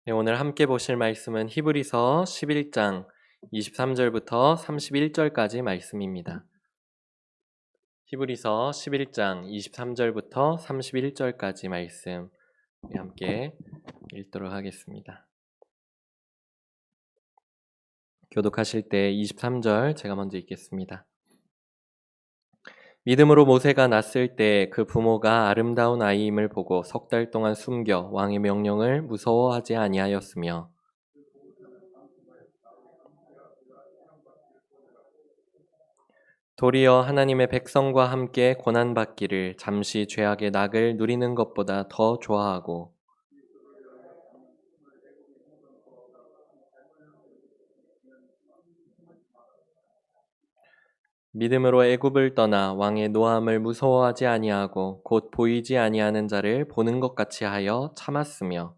네, 오늘 함께 보실 말씀은 히브리서 11장 23절부터 31절까지 말씀입니다. 히브리서 11장 23절부터 31절까지 말씀 함께 읽도록 하겠습니다. 교독하실 때 23절 제가 먼저 읽겠습니다. 믿음으로 모세가 낳았을 때 그 부모가 아름다운 아이임을 보고 석 달 동안 숨겨 왕의 명령을 무서워하지 아니하였으며 도리어 하나님의 백성과 함께 고난받기를 잠시 죄악의 낙을 누리는 것보다 더 좋아하고 믿음으로 애굽을 떠나 왕의 노함을 무서워하지 아니하고 곧 보이지 아니하는 자를 보는 것 같이 하여 참았으며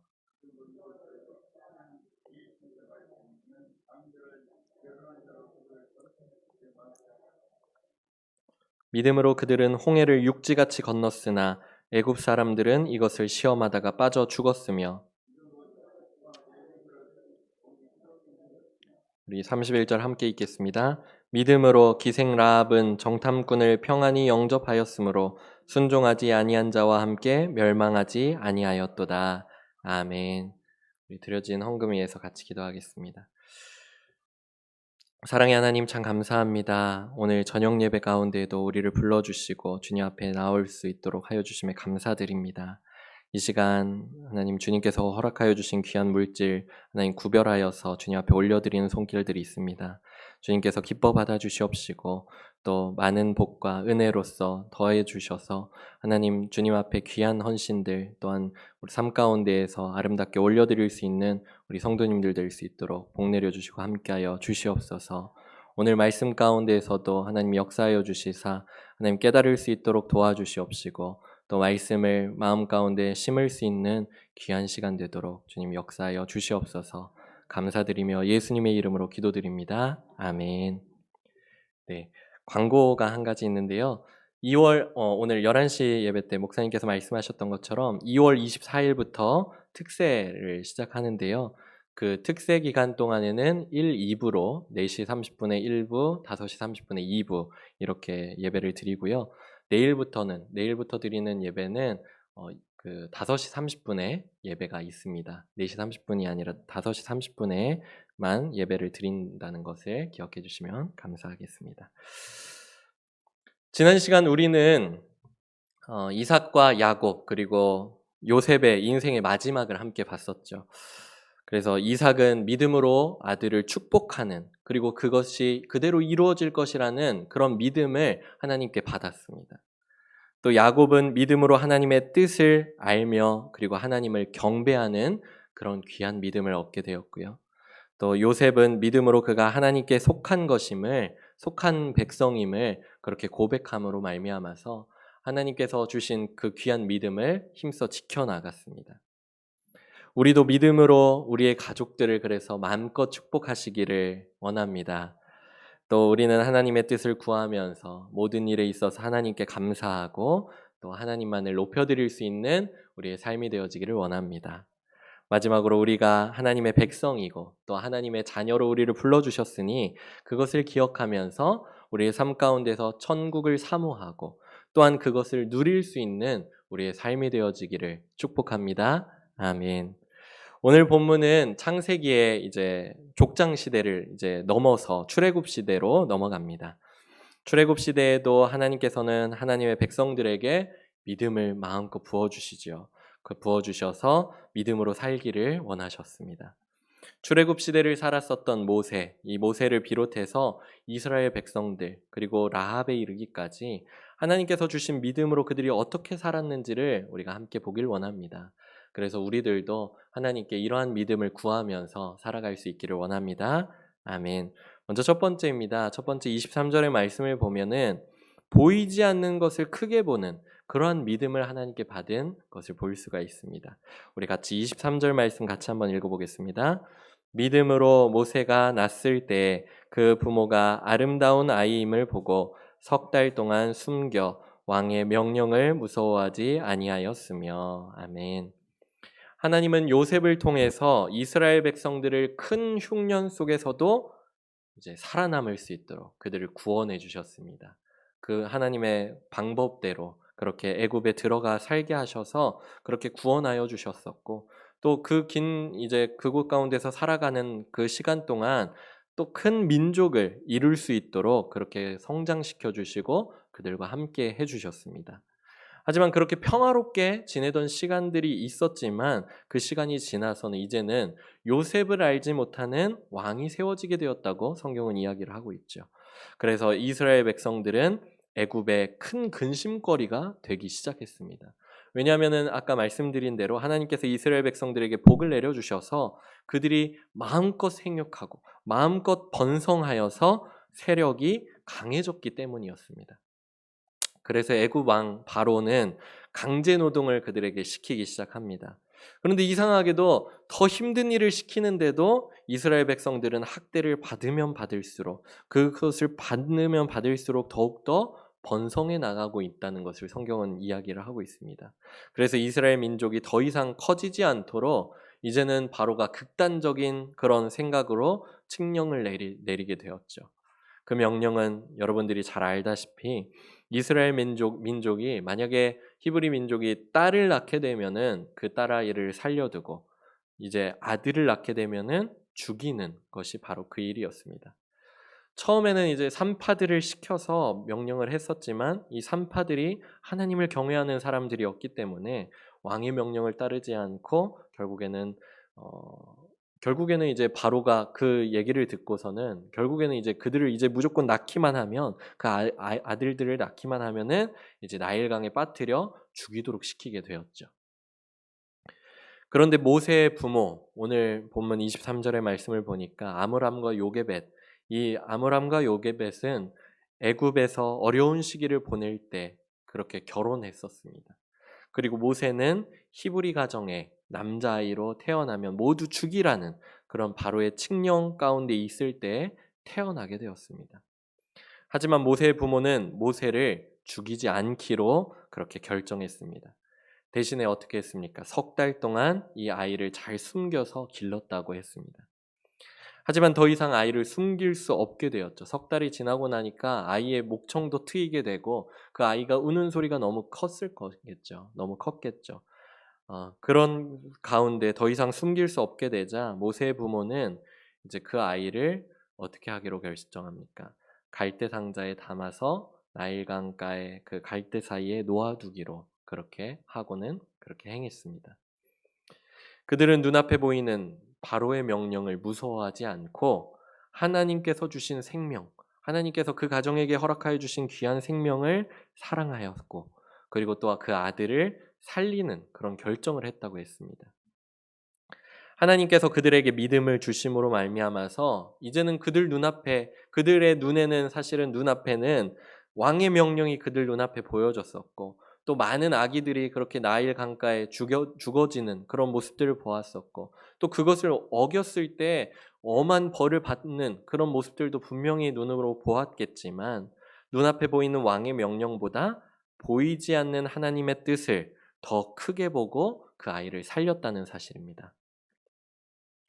믿음으로 그들은 홍해를 육지같이 건넜으나 애굽 사람들은 이것을 시험하다가 빠져 죽었으며 우리 31절 함께 읽겠습니다. 믿음으로 기생 라합은 정탐꾼을 평안히 영접하였으므로 순종하지 아니한 자와 함께 멸망하지 아니하였도다. 아멘. 우리 드려진 헌금 위에서 같이 기도하겠습니다. 사랑의 하나님 참 감사합니다. 오늘 저녁 예배 가운데에도 우리를 불러주시고 주님 앞에 나올 수 있도록 하여 주심에 감사드립니다. 이 시간 하나님 주님께서 허락하여 주신 귀한 물질 하나님 구별하여서 주님 앞에 올려드리는 손길들이 있습니다. 주님께서 기뻐 받아주시옵시고 또 많은 복과 은혜로서 더해 주셔서 하나님 주님 앞에 귀한 헌신들 또한 우리 삶 가운데에서 아름답게 올려드릴 수 있는 우리 성도님들 될 수 있도록 복 내려주시고 함께하여 주시옵소서. 오늘 말씀 가운데에서도 하나님 역사하여 주시사 하나님 깨달을 수 있도록 도와주시옵시고 또 말씀을 마음 가운데 심을 수 있는 귀한 시간 되도록 주님 역사하여 주시옵소서. 감사드리며 예수님의 이름으로 기도드립니다. 아멘. 네, 광고가 한 가지 있는데요. 오늘 11시 예배 때 목사님께서 말씀하셨던 것처럼 2월 24일부터 특세를 시작하는데요. 그 특세 기간 동안에는 1, 2부로 4시 30분에 1부, 5시 30분에 2부 이렇게 예배를 드리고요. 내일부터 드리는 예배는 그 5시 30분에 예배가 있습니다. 4시 30분이 아니라 5시 30분에만 예배를 드린다는 것을 기억해 주시면 감사하겠습니다. 지난 시간 우리는 이삭과 야곱 그리고 요셉의 인생의 마지막을 함께 봤었죠. 그래서 이삭은 믿음으로 아들을 축복하는 그리고 그것이 그대로 이루어질 것이라는 그런 믿음을 하나님께 받았습니다. 또 야곱은 믿음으로 하나님의 뜻을 알며 그리고 하나님을 경배하는 그런 귀한 믿음을 얻게 되었고요. 또 요셉은 믿음으로 그가 하나님께 속한 백성임을 그렇게 고백함으로 말미암아서 하나님께서 주신 그 귀한 믿음을 힘써 지켜나갔습니다. 우리도 믿음으로 우리의 가족들을 그래서 마음껏 축복하시기를 원합니다. 또 우리는 하나님의 뜻을 구하면서 모든 일에 있어서 하나님께 감사하고 또 하나님만을 높여드릴 수 있는 우리의 삶이 되어지기를 원합니다. 마지막으로 우리가 하나님의 백성이고 또 하나님의 자녀로 우리를 불러주셨으니 그것을 기억하면서 우리의 삶 가운데서 천국을 사모하고 또한 그것을 누릴 수 있는 우리의 삶이 되어지기를 축복합니다. 아멘. 오늘 본문은 창세기의 이제 족장 시대를 이제 넘어서 출애굽 시대로 넘어갑니다. 출애굽 시대에도 하나님께서는 하나님의 백성들에게 믿음을 마음껏 부어주시죠. 그 부어주셔서 믿음으로 살기를 원하셨습니다. 출애굽 시대를 살았었던 모세, 이 모세를 비롯해서 이스라엘 백성들 그리고 라합에 이르기까지 하나님께서 주신 믿음으로 그들이 어떻게 살았는지를 우리가 함께 보길 원합니다. 그래서 우리들도 하나님께 이러한 믿음을 구하면서 살아갈 수 있기를 원합니다. 아멘. 먼저 첫 번째입니다. 첫 번째 23절의 말씀을 보면은 보이지 않는 것을 크게 보는 그러한 믿음을 하나님께 받은 것을 볼 수가 있습니다. 우리 같이 23절 말씀 같이 한번 읽어보겠습니다. 믿음으로 모세가 낳았을 때 그 부모가 아름다운 아이임을 보고 석 달 동안 숨겨 왕의 명령을 무서워하지 아니하였으며. 아멘. 하나님은 요셉을 통해서 이스라엘 백성들을 큰 흉년 속에서도 이제 살아남을 수 있도록 그들을 구원해 주셨습니다. 그 하나님의 방법대로 그렇게 애굽에 들어가 살게 하셔서 그렇게 구원하여 주셨었고, 또 그 긴 이제 그곳 가운데서 살아가는 그 시간 동안 또 큰 민족을 이룰 수 있도록 그렇게 성장시켜 주시고 그들과 함께 해 주셨습니다. 하지만 그렇게 평화롭게 지내던 시간들이 있었지만 그 시간이 지나서는 이제는 요셉을 알지 못하는 왕이 세워지게 되었다고 성경은 이야기를 하고 있죠. 그래서 이스라엘 백성들은 애굽의 큰 근심거리가 되기 시작했습니다. 왜냐하면 아까 말씀드린 대로 하나님께서 이스라엘 백성들에게 복을 내려주셔서 그들이 마음껏 생육하고 마음껏 번성하여서 세력이 강해졌기 때문이었습니다. 그래서 애굽 왕 바로는 강제 노동을 그들에게 시키기 시작합니다. 그런데 이상하게도 더 힘든 일을 시키는데도 이스라엘 백성들은 학대를 받으면 받을수록, 그것을 받으면 받을수록 더욱더 번성해 나가고 있다는 것을 성경은 이야기를 하고 있습니다. 그래서 이스라엘 민족이 더 이상 커지지 않도록 이제는 바로가 극단적인 그런 생각으로 칙령을 내리게 되었죠. 그 명령은 여러분들이 잘 알다시피 이스라엘 민족이 만약에 히브리 민족이 딸을 낳게 되면은 그 딸아이를 살려두고 이제 아들을 낳게 되면은 죽이는 것이 바로 그 일이었습니다. 처음에는 이제 산파들을 시켜서 명령을 했었지만 이 산파들이 하나님을 경외하는 사람들이었기 때문에 왕의 명령을 따르지 않고 어, 결국에는 이제 바로가 그 얘기를 듣고서는 결국에는 이제 그들을 이제 무조건 낳기만 하면 그 아들들을 낳기만 하면은 이제 나일강에 빠뜨려 죽이도록 시키게 되었죠. 그런데 모세의 부모, 오늘 본문 23절의 말씀을 보니까 아므람과 요게벳, 이 아므람과 요게벳은 애굽에서 어려운 시기를 보낼 때 그렇게 결혼했었습니다. 그리고 모세는 히브리 가정의 남자아이로 태어나면 모두 죽이라는 그런 바로의 칙령 가운데 있을 때 태어나게 되었습니다. 하지만 모세의 부모는 모세를 죽이지 않기로 그렇게 결정했습니다. 대신에 어떻게 했습니까? 석 달 동안 이 아이를 잘 숨겨서 길렀다고 했습니다. 하지만 더 이상 아이를 숨길 수 없게 되었죠. 석 달이 지나고 나니까 아이의 목청도 트이게 되고 그 아이가 우는 소리가 너무 컸을 거겠죠. 너무 컸겠죠. 그런 가운데 더 이상 숨길 수 없게 되자 모세의 부모는 이제 그 아이를 어떻게 하기로 결정합니까? 갈대 상자에 담아서 나일강가의 그 갈대 사이에 놓아두기로 그렇게 하고는 그렇게 행했습니다. 그들은 눈앞에 보이는 바로의 명령을 무서워하지 않고 하나님께서 주신 생명, 하나님께서 그 가정에게 허락하여 주신 귀한 생명을 사랑하였고, 그리고 또 그 아들을 살리는 그런 결정을 했다고 했습니다. 하나님께서 그들에게 믿음을 주심으로 말미암아서 이제는 그들의 눈에는 사실은 눈앞에는 왕의 명령이 그들 눈앞에 보여졌었고, 또 많은 아기들이 그렇게 나일 강가에 죽어지는 그런 모습들을 보았었고, 또 그것을 어겼을 때 엄한 벌을 받는 그런 모습들도 분명히 눈으로 보았겠지만, 눈앞에 보이는 왕의 명령보다 보이지 않는 하나님의 뜻을 더 크게 보고 그 아이를 살렸다는 사실입니다.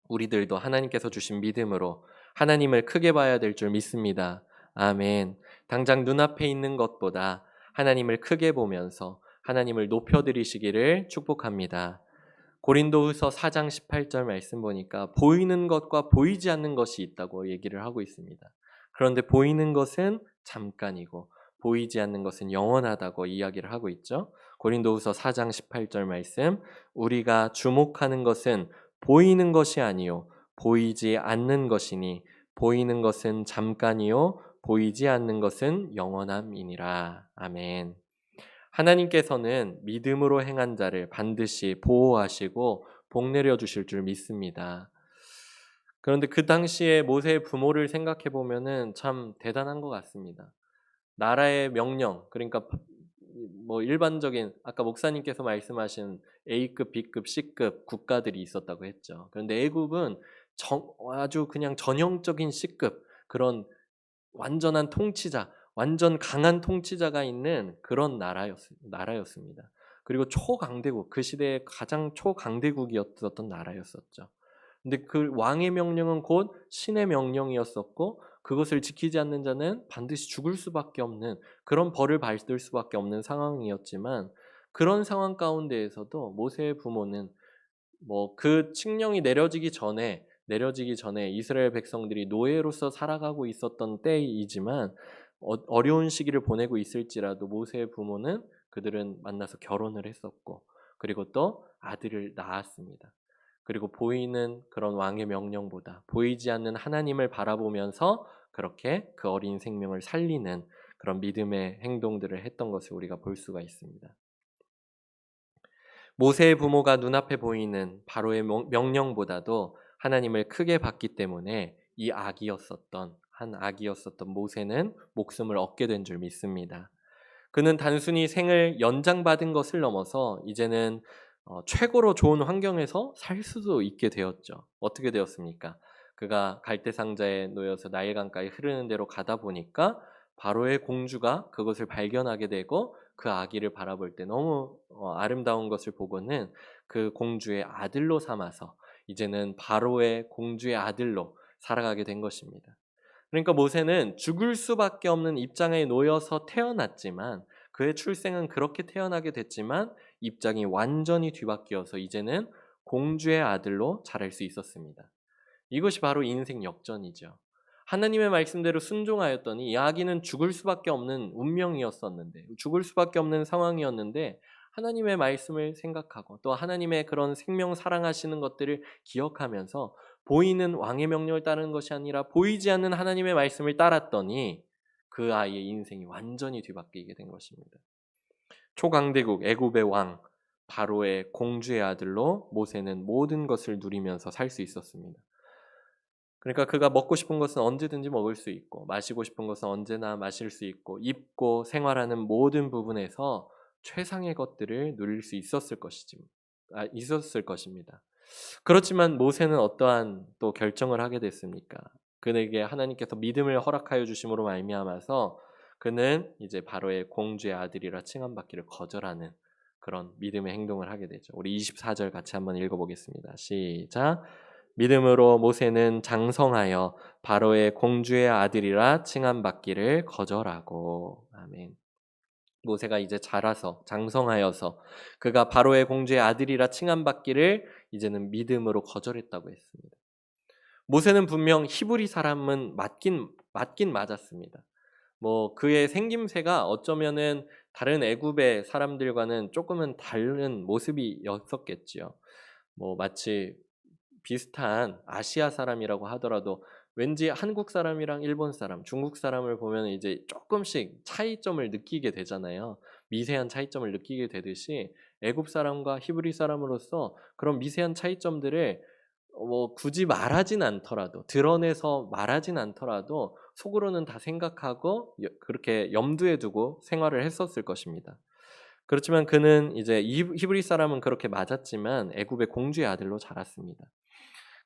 우리들도 하나님께서 주신 믿음으로 하나님을 크게 봐야 될 줄 믿습니다. 아멘. 당장 눈앞에 있는 것보다 하나님을 크게 보면서 하나님을 높여드리시기를 축복합니다. 고린도후서 4장 18절 말씀 보니까 보이는 것과 보이지 않는 것이 있다고 얘기를 하고 있습니다. 그런데 보이는 것은 잠깐이고 보이지 않는 것은 영원하다고 이야기를 하고 있죠. 고린도후서 4장 18절 말씀, 우리가 주목하는 것은 보이는 것이 아니요 보이지 않는 것이니 보이는 것은 잠깐이요 보이지 않는 것은 영원함이니라. 아멘. 하나님께서는 믿음으로 행한 자를 반드시 보호하시고 복 내려 주실 줄 믿습니다. 그런데 그 당시에 모세의 부모를 생각해 보면은 참 대단한 것 같습니다. 나라의 명령, 그러니까 뭐 일반적인 아까 목사님께서 말씀하신 A급, B급, C급 국가들이 있었다고 했죠. 그런데 애굽은 아주 그냥 전형적인 C급 그런 완전한 통치자, 완전 강한 통치자가 있는 그런 나라였습니다. 그리고 초강대국, 그 시대의 가장 초강대국이었던 나라였었죠. 근데 그 왕의 명령은 곧 신의 명령이었었고 그것을 지키지 않는 자는 반드시 죽을 수밖에 없는 그런 벌을 받을 수밖에 없는 상황이었지만 그런 상황 가운데에서도 모세의 부모는 뭐 그 칙령이 내려지기 전에 이스라엘 백성들이 노예로서 살아가고 있었던 때이지만 어려운 시기를 보내고 있을지라도 모세의 부모는 그들은 만나서 결혼을 했었고 그리고 또 아들을 낳았습니다. 그리고 보이는 그런 왕의 명령보다 보이지 않는 하나님을 바라보면서 그렇게 그 어린 생명을 살리는 그런 믿음의 행동들을 했던 것을 우리가 볼 수가 있습니다. 모세의 부모가 눈앞에 보이는 바로의 명령보다도 하나님을 크게 봤기 때문에 한 아기였었던 모세는 목숨을 얻게 된 줄 믿습니다. 그는 단순히 생을 연장받은 것을 넘어서 이제는 최고로 좋은 환경에서 살 수도 있게 되었죠. 어떻게 되었습니까? 그가 갈대상자에 놓여서 나일강가에 흐르는 대로 가다 보니까 바로의 공주가 그것을 발견하게 되고 그 아기를 바라볼 때 너무 아름다운 것을 보고는 그 공주의 아들로 삼아서 이제는 바로의 공주의 아들로 살아가게 된 것입니다. 그러니까 모세는 죽을 수밖에 없는 입장에 놓여서 태어났지만 그의 출생은 그렇게 태어나게 됐지만 입장이 완전히 뒤바뀌어서 이제는 공주의 아들로 자랄 수 있었습니다. 이것이 바로 인생 역전이죠. 하나님의 말씀대로 순종하였더니 이 아기는 죽을 수밖에 없는 운명이었었는데 죽을 수밖에 없는 상황이었는데 하나님의 말씀을 생각하고 또 하나님의 그런 생명 사랑하시는 것들을 기억하면서 보이는 왕의 명령을 따르는 것이 아니라 보이지 않는 하나님의 말씀을 따랐더니 그 아이의 인생이 완전히 뒤바뀌게 된 것입니다. 초강대국 애굽의 왕 바로의 공주의 아들로 모세는 모든 것을 누리면서 살 수 있었습니다. 그러니까 그가 먹고 싶은 것은 언제든지 먹을 수 있고 마시고 싶은 것은 언제나 마실 수 있고 입고 생활하는 모든 부분에서 최상의 것들을 누릴 수 있었을 것입니다. 그렇지만 모세는 어떠한 또 결정을 하게 됐습니까? 그에게 하나님께서 믿음을 허락하여 주심으로 말미암아서 그는 이제 바로의 공주의 아들이라 칭함받기를 거절하는 그런 믿음의 행동을 하게 되죠. 우리 24절 같이 한번 읽어보겠습니다. 시작. 믿음으로 모세는 장성하여 바로의 공주의 아들이라 칭함받기를 거절하고. 아멘. 모세가 이제 자라서 장성하여서 그가 바로의 공주의 아들이라 칭함받기를 이제는 믿음으로 거절했다고 했습니다. 모세는 분명 히브리 사람은 맞긴 맞았습니다. 뭐 그의 생김새가 어쩌면은 다른 애굽의 사람들과는 조금은 다른 모습이었었겠지요. 뭐 마치 비슷한 아시아 사람이라고 하더라도 왠지 한국 사람이랑 일본 사람, 중국 사람을 보면 이제 조금씩 차이점을 느끼게 되잖아요. 미세한 차이점을 느끼게 되듯이 애굽 사람과 히브리 사람으로서 그런 미세한 차이점들을 뭐 굳이 말하진 않더라도 드러내서 말하진 않더라도 속으로는 다 생각하고 그렇게 염두에 두고 생활을 했었을 것입니다. 그렇지만 그는 이제 히브리 사람은 그렇게 맞았지만 애굽의 공주의 아들로 자랐습니다.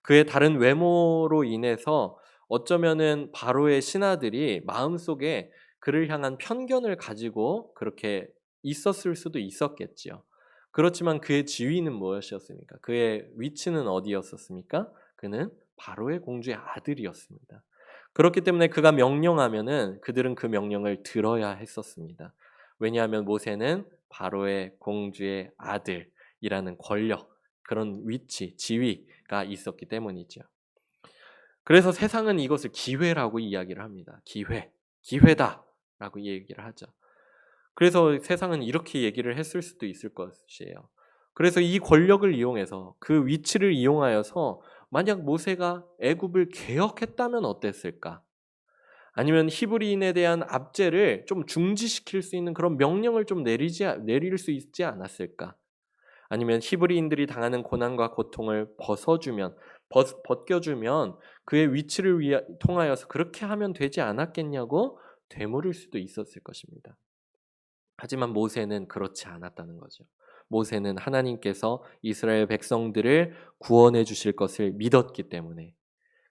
그의 다른 외모로 인해서 어쩌면은 바로의 신하들이 마음속에 그를 향한 편견을 가지고 그렇게 있었을 수도 있었겠지요. 그렇지만 그의 지위는 무엇이었습니까? 그의 위치는 어디였었습니까? 그는 바로의 공주의 아들이었습니다. 그렇기 때문에 그가 명령하면은 그들은 그 명령을 들어야 했었습니다. 왜냐하면 모세는 바로의 공주의 아들이라는 권력, 그런 위치, 지위가 있었기 때문이죠. 그래서 세상은 이것을 기회라고 이야기를 합니다. 기회다라고 얘기를 하죠. 그래서 세상은 이렇게 얘기를 했을 수도 있을 것이에요. 그래서 이 권력을 이용해서 그 위치를 이용하여서 만약 모세가 애굽을 개혁했다면 어땠을까? 아니면 히브리인에 대한 압제를 좀 중지시킬 수 있는 그런 명령을 좀 내릴 수 있지 않았을까? 아니면 히브리인들이 당하는 고난과 고통을 벗겨주면 그의 위치를 통하여서 그렇게 하면 되지 않았겠냐고 되물을 수도 있었을 것입니다. 하지만 모세는 그렇지 않았다는 거죠. 모세는 하나님께서 이스라엘 백성들을 구원해 주실 것을 믿었기 때문에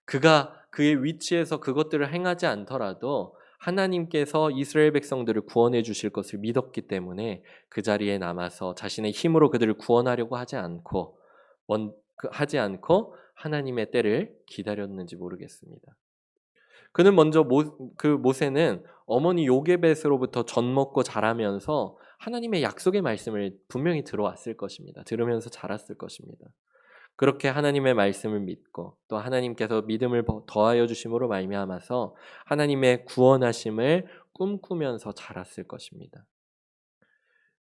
그가 그의 위치에서 그것들을 행하지 않더라도 하나님께서 이스라엘 백성들을 구원해 주실 것을 믿었기 때문에 그 자리에 남아서 자신의 힘으로 그들을 구원하려고 하지 않고 하나님의 때를 기다렸는지 모르겠습니다. 그는 먼저 모세는 어머니 요게벳으로부터 젖 먹고 자라면서 하나님의 약속의 말씀을 분명히 들어왔을 것입니다. 들으면서 자랐을 것입니다. 그렇게 하나님의 말씀을 믿고 또 하나님께서 믿음을 더하여 주심으로 말미암아서 하나님의 구원하심을 꿈꾸면서 자랐을 것입니다.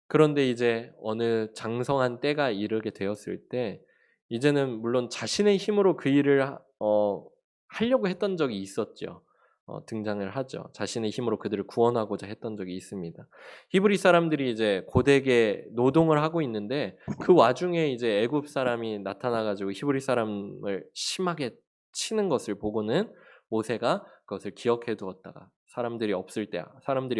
그런데 이제 어느 장성한 때가 이르게 되었을 때 이제는 물론 자신의 힘으로 그 일을 하려고 했던 적이 있었죠. 등장을 하죠. 자신의 힘으로 그들을 구원하고자 했던 적이 있습니다. 히브리 사람들이 이제 고되게 노동을 하고 있는데 그 와중에 이제 애굽 사람이 나타나가지고 히브리 사람을 심하게 치는 것을 보고는 모세가 그것을 기억해 두었다가 사람들이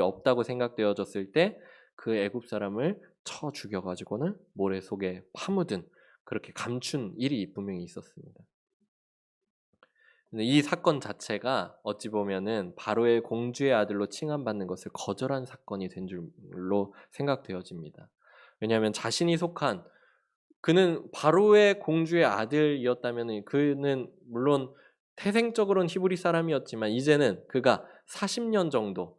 없다고 생각되어졌을 때 그 애굽 사람을 쳐 죽여가지고는 모래 속에 파묻은 그렇게 감춘 일이 분명히 있었습니다. 이 사건 자체가 어찌 보면은 바로의 공주의 아들로 칭함받는 것을 거절한 사건이 된 줄로 생각되어집니다. 왜냐하면 그는 바로의 공주의 아들이었다면 그는 물론 태생적으로는 히브리 사람이었지만 이제는 그가 40년 정도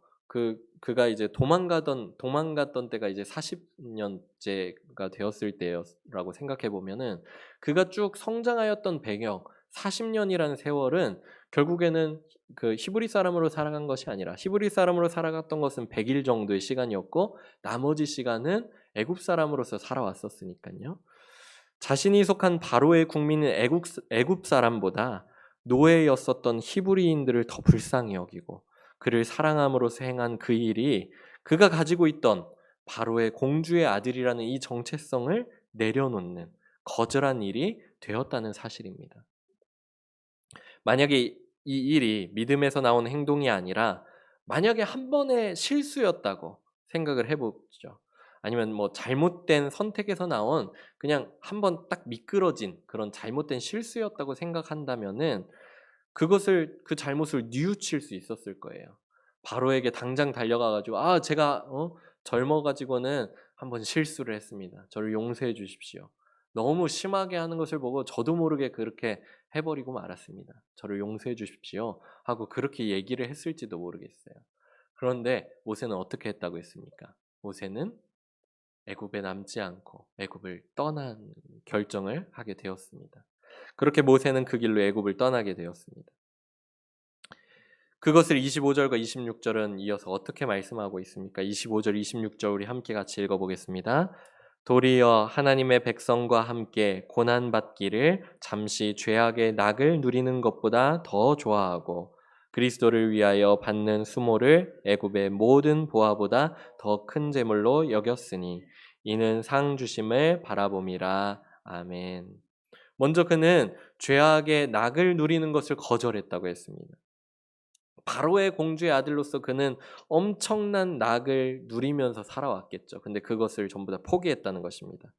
그가 이제 도망갔던 때가 이제 40년째가 되었을 때라고 생각해 보면은 그가 쭉 성장하였던 배경 40년이라는 세월은 결국에는 그 히브리 사람으로 살아간 것이 아니라 히브리 사람으로 살아갔던 것은 100일 정도의 시간이었고 나머지 시간은 애굽 사람으로서 살아왔었으니까요. 자신이 속한 바로의 국민인 애굽 사람보다 노예였었던 히브리인들을 더 불쌍히 여기고 그를 사랑함으로써 행한 그 일이 그가 가지고 있던 바로의 공주의 아들이라는 이 정체성을 내려놓는 거절한 일이 되었다는 사실입니다. 만약에 이 일이 믿음에서 나온 행동이 아니라 만약에 한 번의 실수였다고 생각을 해보죠. 아니면 뭐 잘못된 선택에서 나온 그냥 한 번 딱 미끄러진 그런 잘못된 실수였다고 생각한다면은 그 잘못을 뉘우칠 수 있었을 거예요. 바로에게 당장 달려가가지고 제가 젊어가지고는 한번 실수를 했습니다. 저를 용서해 주십시오. 너무 심하게 하는 것을 보고 저도 모르게 그렇게 해버리고 말았습니다. 저를 용서해 주십시오 하고 그렇게 얘기를 했을지도 모르겠어요. 그런데 모세는 어떻게 했다고 했습니까? 모세는 애굽에 남지 않고 애굽을 떠난 결정을 하게 되었습니다. 그렇게 모세는 그 길로 애굽을 떠나게 되었습니다. 그것을 25절과 26절은 이어서 어떻게 말씀하고 있습니까? 25절, 26절 우리 함께 같이 읽어보겠습니다. 도리어 하나님의 백성과 함께 고난받기를 잠시 죄악의 낙을 누리는 것보다 더 좋아하고 그리스도를 위하여 받는 수모를 애굽의 모든 보화보다 더 큰 재물로 여겼으니 이는 상 주심을 바라봄이라. 아멘. 먼저 그는 죄악의 낙을 누리는 것을 거절했다고 했습니다. 바로의 공주의 아들로서 그는 엄청난 낙을 누리면서 살아왔겠죠. 근데 그것을 전부 다 포기했다는 것입니다.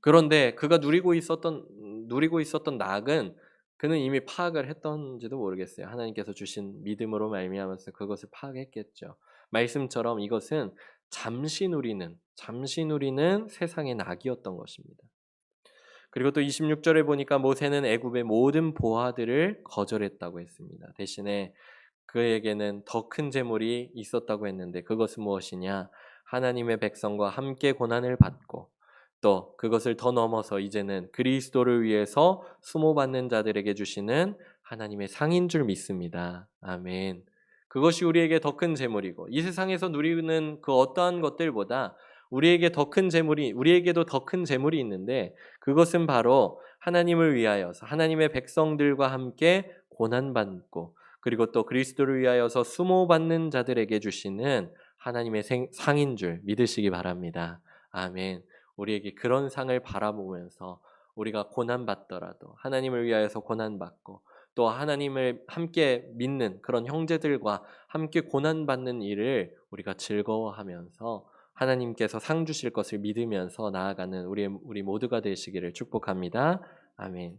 그런데 그가 누리고 있었던 낙은 그는 이미 파악을 했던지도 모르겠어요. 하나님께서 주신 믿음으로 말미암아서 그것을 파악했겠죠. 말씀처럼 이것은 잠시 누리는 세상의 낙이었던 것입니다. 그리고 또 26절에 보니까 모세는 애굽의 모든 보화들을 거절했다고 했습니다. 대신에 그에게는 더 큰 재물이 있었다고 했는데 그것은 무엇이냐? 하나님의 백성과 함께 고난을 받고 또 그것을 더 넘어서 이제는 그리스도를 위해서 수모받는 자들에게 주시는 하나님의 상인 줄 믿습니다. 아멘. 그것이 우리에게 더 큰 재물이고 이 세상에서 누리는 그 어떠한 것들보다 우리에게도 더 큰 재물이 있는데 그것은 바로 하나님을 위하여서 하나님의 백성들과 함께 고난받고 그리고 또 그리스도를 위하여서 수모받는 자들에게 주시는 하나님의 상인 줄 믿으시기 바랍니다. 아멘. 우리에게 그런 상을 바라보면서 우리가 고난받더라도 하나님을 위하여서 고난받고 또 하나님을 함께 믿는 그런 형제들과 함께 고난받는 일을 우리가 즐거워하면서 하나님께서 상 주실 것을 믿으면서 나아가는 우리 모두가 되시기를 축복합니다. 아멘.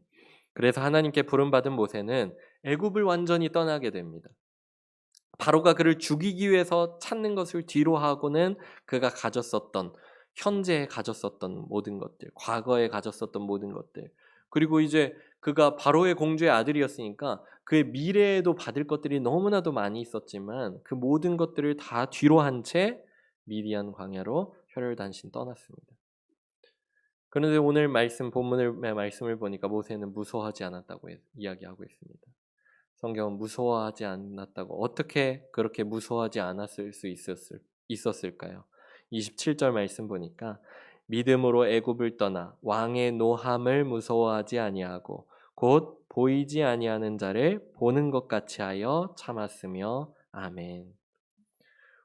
그래서 하나님께 부름받은 모세는 애굽을 완전히 떠나게 됩니다. 바로가 그를 죽이기 위해서 찾는 것을 뒤로 하고는 그가 가졌었던, 현재에 가졌었던 모든 것들, 과거에 가졌었던 모든 것들, 그리고 이제 그가 바로의 공주의 아들이었으니까 그의 미래에도 받을 것들이 너무나도 많이 있었지만 그 모든 것들을 다 뒤로 한 채 미디안 광야로 혈혈단신 떠났습니다. 그런데 오늘 본문의 말씀을 보니까 모세는 무서워하지 않았다고 이야기하고 있습니다. 성경은 무서워하지 않았다고, 어떻게 그렇게 무서워하지 않았을 수 있었을까요? 27절 말씀 보니까 믿음으로 애굽을 떠나 왕의 노함을 무서워하지 아니하고 곧 보이지 아니하는 자를 보는 것 같이 하여 참았으며. 아멘.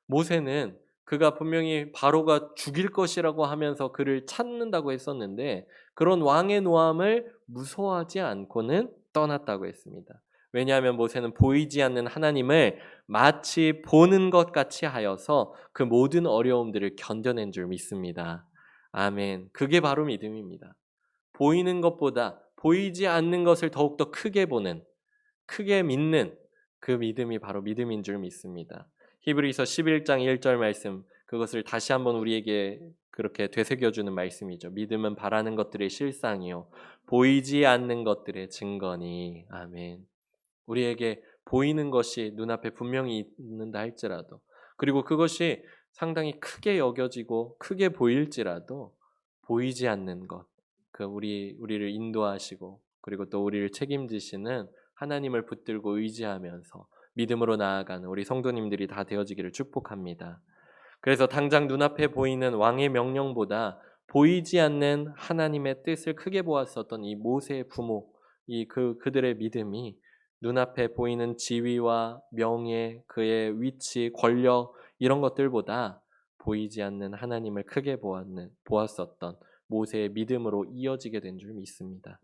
모세는 그가 분명히 바로가 죽일 것이라고 하면서 그를 찾는다고 했었는데 그런 왕의 노함을 무서워하지 않고는 떠났다고 했습니다. 왜냐하면 모세는 보이지 않는 하나님을 마치 보는 것 같이 하여서 그 모든 어려움들을 견뎌낸 줄 믿습니다. 아멘. 그게 바로 믿음입니다. 보이는 것보다 보이지 않는 것을 더욱더 크게 보는, 크게 믿는 그 믿음이 바로 믿음인 줄 믿습니다. 히브리서 11장 1절 말씀, 그것을 다시 한번 우리에게 그렇게 되새겨주는 말씀이죠. 믿음은 바라는 것들의 실상이요 보이지 않는 것들의 증거니. 아멘. 우리에게 보이는 것이 눈앞에 분명히 있는다 할지라도, 그리고 그것이 상당히 크게 여겨지고 크게 보일지라도 보이지 않는 것, 그 우리를 인도하시고 그리고 또 우리를 책임지시는 하나님을 붙들고 의지하면서 믿음으로 나아가는 우리 성도님들이 다 되어지기를 축복합니다. 그래서 당장 눈앞에 보이는 왕의 명령보다 보이지 않는 하나님의 뜻을 크게 보았었던 이 모세의 부모, 그들의 믿음이 눈앞에 보이는 지위와 명예, 그의 위치, 권력 이런 것들보다 보이지 않는 하나님을 크게 보았었던 모세의 믿음으로 이어지게 된 줄 믿습니다.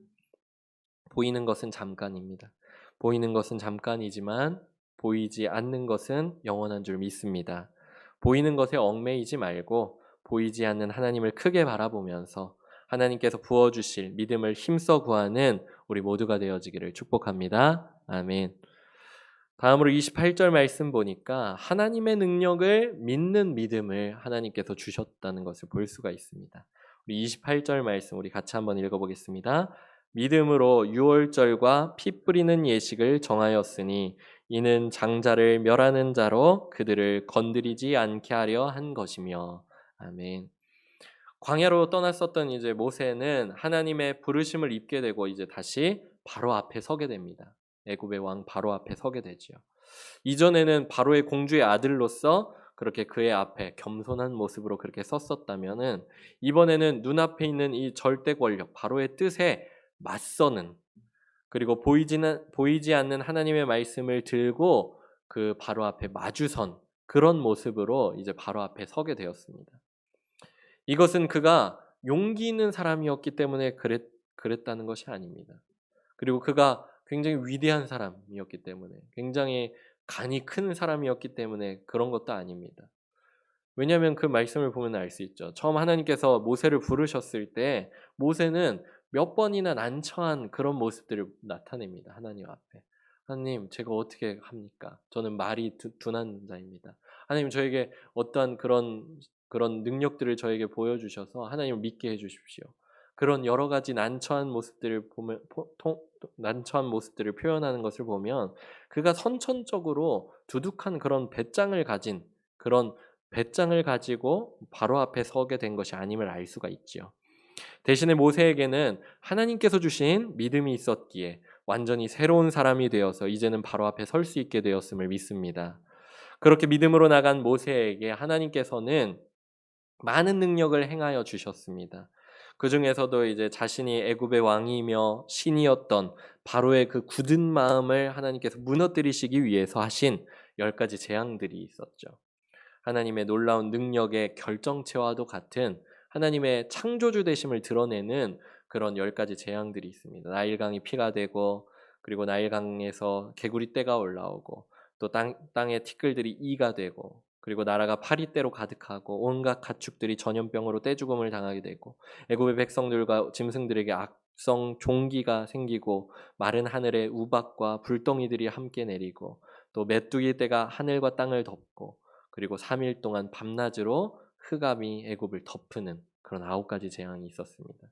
보이는 것은 잠깐입니다. 보이는 것은 잠깐이지만 보이지 않는 것은 영원한 줄 믿습니다. 보이는 것에 얽매이지 말고 보이지 않는 하나님을 크게 바라보면서 하나님께서 부어주실 믿음을 힘써 구하는 우리 모두가 되어지기를 축복합니다. 아멘. 다음으로 28절 말씀 보니까 하나님의 능력을 믿는 믿음을 하나님께서 주셨다는 것을 볼 수가 있습니다. 우리 28절 말씀 우리 같이 한번 읽어보겠습니다. 믿음으로 유월절과 피 뿌리는 예식을 정하였으니 이는 장자를 멸하는 자로 그들을 건드리지 않게 하려 한 것이며. 아멘. 광야로 떠났었던 이제 모세는 하나님의 부르심을 입게 되고 이제 다시 바로 앞에 서게 됩니다. 애굽의 왕 바로 앞에 서게 되지요. 이전에는 바로의 공주의 아들로서 그렇게 그의 앞에 겸손한 모습으로 그렇게 섰었다면은 이번에는 눈앞에 있는 이 절대 권력 바로의 뜻에 맞서는, 그리고 보이지 않는 하나님의 말씀을 들고 그 바로 앞에 마주선 그런 모습으로 이제 바로 앞에 서게 되었습니다. 이것은 그가 용기 있는 사람이었기 때문에 그랬다는 것이 아닙니다. 그리고 그가 굉장히 위대한 사람이었기 때문에, 굉장히 간이 큰 사람이었기 때문에 그런 것도 아닙니다. 왜냐하면 그 말씀을 보면 알 수 있죠. 처음 하나님께서 모세를 부르셨을 때 모세는 몇 번이나 난처한 그런 모습들을 나타냅니다. 하나님 앞에. 하나님, 제가 어떻게 합니까? 저는 말이 둔한 자입니다. 하나님, 저에게 어떠한 그런 능력들을 저에게 보여주셔서 하나님을 믿게 해주십시오. 그런 여러 가지 난처한 모습들을 난처한 모습들을 표현하는 것을 보면 그가 선천적으로 두둑한 그런 배짱을 가지고 바로 앞에 서게 된 것이 아님을 알 수가 있지요. 대신에 모세에게는 하나님께서 주신 믿음이 있었기에 완전히 새로운 사람이 되어서 이제는 바로 앞에 설 수 있게 되었음을 믿습니다. 그렇게 믿음으로 나간 모세에게 하나님께서는 많은 능력을 행하여 주셨습니다. 그 중에서도 이제 자신이 애굽의 왕이며 신이었던 바로의 그 굳은 마음을 하나님께서 무너뜨리시기 위해서 하신 10가지 재앙들이 있었죠. 하나님의 놀라운 능력의 결정체와도 같은 하나님의 창조주 되심을 드러내는 그런 10가지 재앙들이 있습니다. 나일강이 피가 되고, 그리고 나일강에서 개구리 떼가 올라오고, 또 땅의 티끌들이 이가 되고, 그리고 나라가 파리떼로 가득하고 온갖 가축들이 전염병으로 떼죽음을 당하게 되고, 애굽의 백성들과 짐승들에게 악성 종기가 생기고, 마른 하늘에 우박과 불덩이들이 함께 내리고, 또 메뚜기 떼가 하늘과 땅을 덮고 그리고 3일 동안 밤낮으로 흑암이 애굽을 덮는 그런 9가지 재앙이 있었습니다.